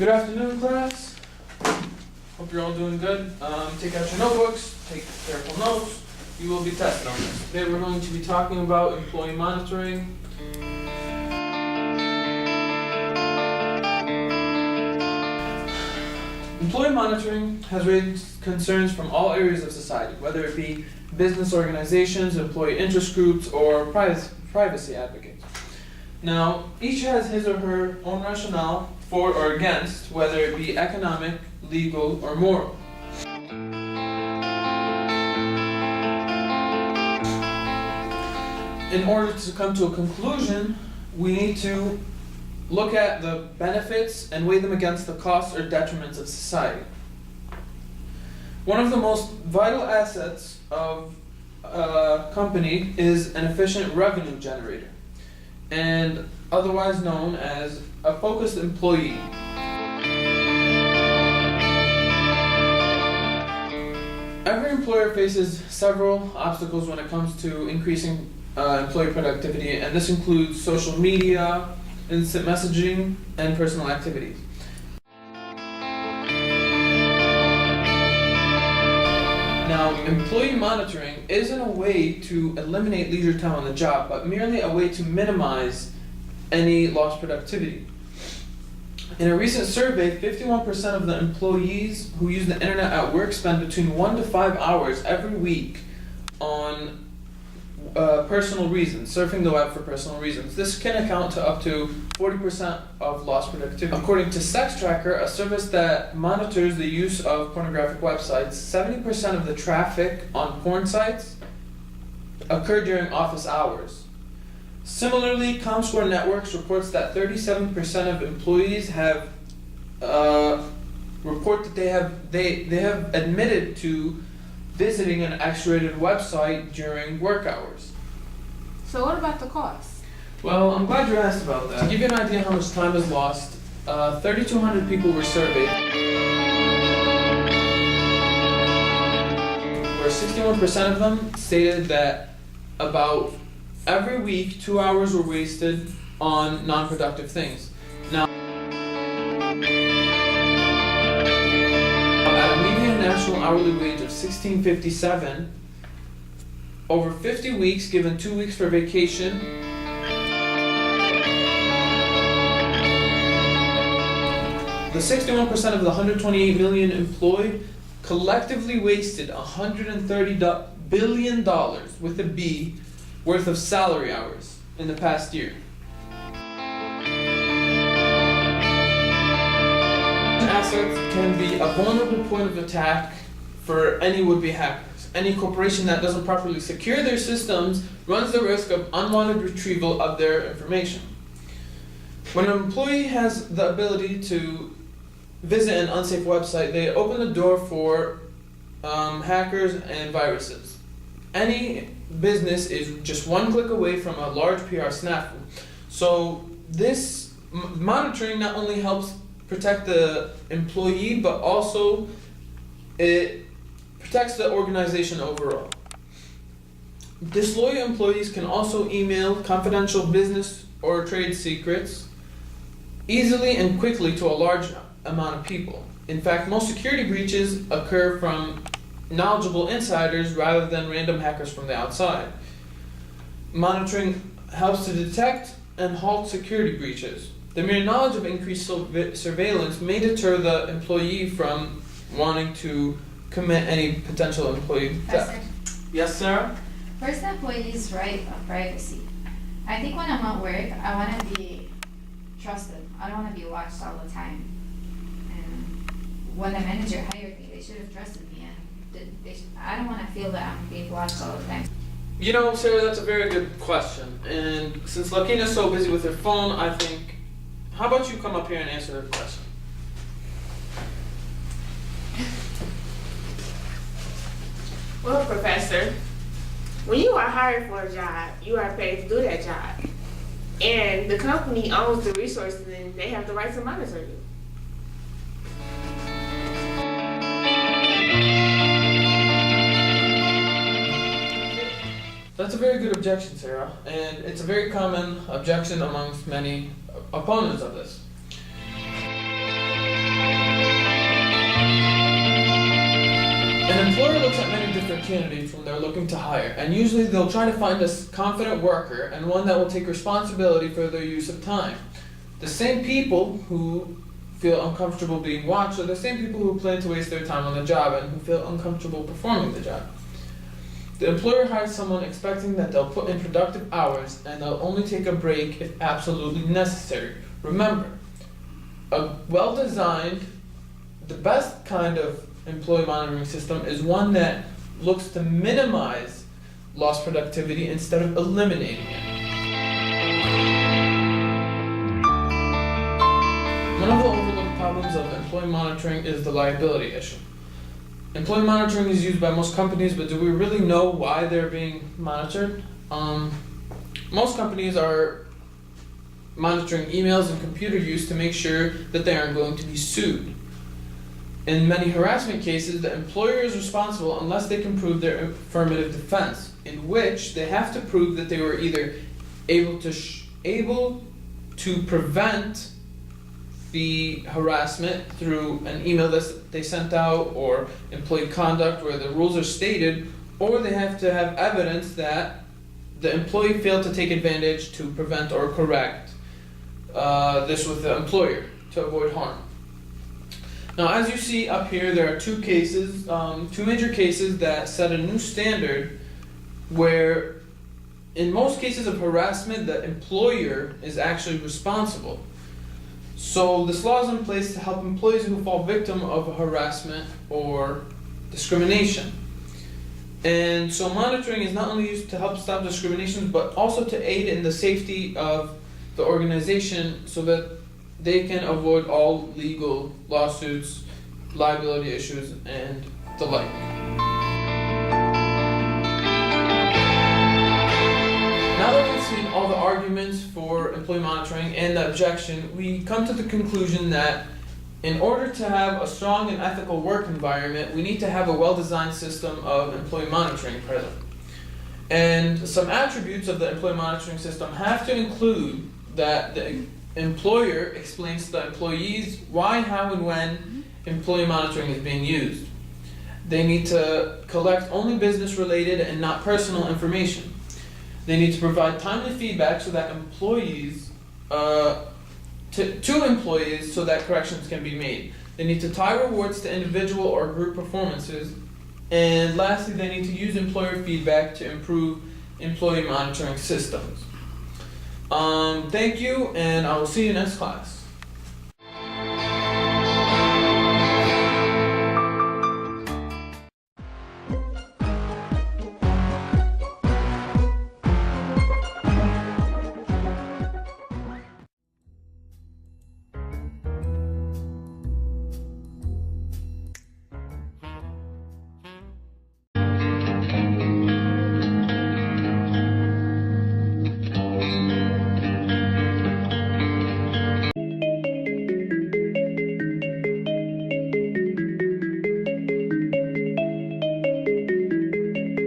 Good afternoon, class. Hope you're all doing good. Take out your notebooks, take careful notes. You will be tested on this. Today we're going to be talking about employee monitoring. Employee monitoring has raised concerns from all areas of society, whether it be business organizations, employee interest groups, or privacy advocates. Now, each has his or her own rationale for or against, whether it be economic, legal, or moral. In order to come to a conclusion, we need to look at the benefits and weigh them against the costs or detriments of society. One of the most vital assets of a company is an efficient revenue generator, and otherwise known as a focused employee. Every employer faces several obstacles when it comes to increasing employee productivity, and this includes social media, instant messaging, and personal activities. Now, employee monitoring isn't a way to eliminate leisure time on the job, but merely a way to minimize any lost productivity. In a recent survey, 51% of the employees who use the internet at work spend between 1 to 5 hours every week on personal reasons, surfing the web for personal reasons. This can account to up to 40% of lost productivity. According to Sex Tracker, a service that monitors the use of pornographic websites, 70% of the traffic on porn sites occur during office hours. Similarly, Comscore Networks reports that 37% of employees have report that they have admitted to visiting an X-rated website during work hours. So what about the cost? Well, I'm glad you asked about that. To give you an idea how much time is lost, 3,200 people were surveyed, where 61% of them stated that about every week 2 hours were wasted on non-productive things. Now, at a median national hourly wage of $16.57, over 50 weeks, given 2 weeks for vacation, the 61% of the 128 million employed collectively wasted $130 billion with a B worth of salary hours in the past year. Assets can be a vulnerable point of attack for any would-be hackers. Any corporation that doesn't properly secure their systems runs the risk of unwanted retrieval of their information. When an employee has the ability to visit an unsafe website, they open the door for hackers and viruses. Any business is just one click away from a large PR snafu. So this monitoring not only helps protect the employee, but also it protects the organization overall. Disloyal employees can also email confidential business or trade secrets easily and quickly to a large amount of people. In fact, most security breaches occur from knowledgeable insiders rather than random hackers from the outside. Monitoring helps to detect and halt security breaches. The mere knowledge of increased surveillance may deter the employee from wanting to commit any potential employee theft. Yes, Sarah? First, employees' right of privacy. I think when I'm at work, I want to be trusted. I don't want to be watched all the time. And when the manager hired me, they should have trusted me, and I don't want to feel that I'm being watched all the time. You know, Sarah, that's a very good question. And since Lakina's so busy with her phone, I think, how about you come up here and answer her question? Well, Professor, when you are hired for a job, you are paid to do that job. And the company owns the resources and they have the right to monitor you. That's a very good objection, Sarah, and it's a very common objection amongst many opponents of this. An employer looks at many different candidates when they're looking to hire, and usually they'll try to find a confident worker and one that will take responsibility for their use of time. The same people who feel uncomfortable being watched are the same people who plan to waste their time on the job and who feel uncomfortable performing the job. The employer hires someone expecting that they'll put in productive hours and they'll only take a break if absolutely necessary. Remember, a well-designed, the best kind of employee monitoring system is one that looks to minimize lost productivity instead of eliminating it. One of the overlooked problems of employee monitoring is the liability issue. Employee monitoring is used by most companies, but do we really know why they're being monitored? Most companies are monitoring emails and computer use to make sure that they aren't going to be sued. In many harassment cases, the employer is responsible unless they can prove their affirmative defense, in which they have to prove that they were either able to prevent the harassment through an email that they sent out or employee conduct where the rules are stated, or they have to have evidence that the employee failed to take advantage to prevent or correct this with the employer to avoid harm. Now, as you see up here, there are two major cases that set a new standard where in most cases of harassment, the employer is actually responsible. So this law is in place to help employees who fall victim of harassment or discrimination. And so monitoring is not only used to help stop discrimination, but also to aid in the safety of the organization so that they can avoid all legal lawsuits, liability issues, and the like. Now that we've seen all the arguments for employee monitoring and the objection, we come to the conclusion that in order to have a strong and ethical work environment, we need to have a well-designed system of employee monitoring present. And some attributes of the employee monitoring system have to include that the employer explains to the employees why, how, and when employee monitoring is being used. They need to collect only business-related and not personal information. They need to provide timely feedback so that employees, to employees so that corrections can be made. They need to tie rewards to individual or group performances. And lastly, they need to use employer feedback to improve employee monitoring systems. Thank you, and I will see you next class.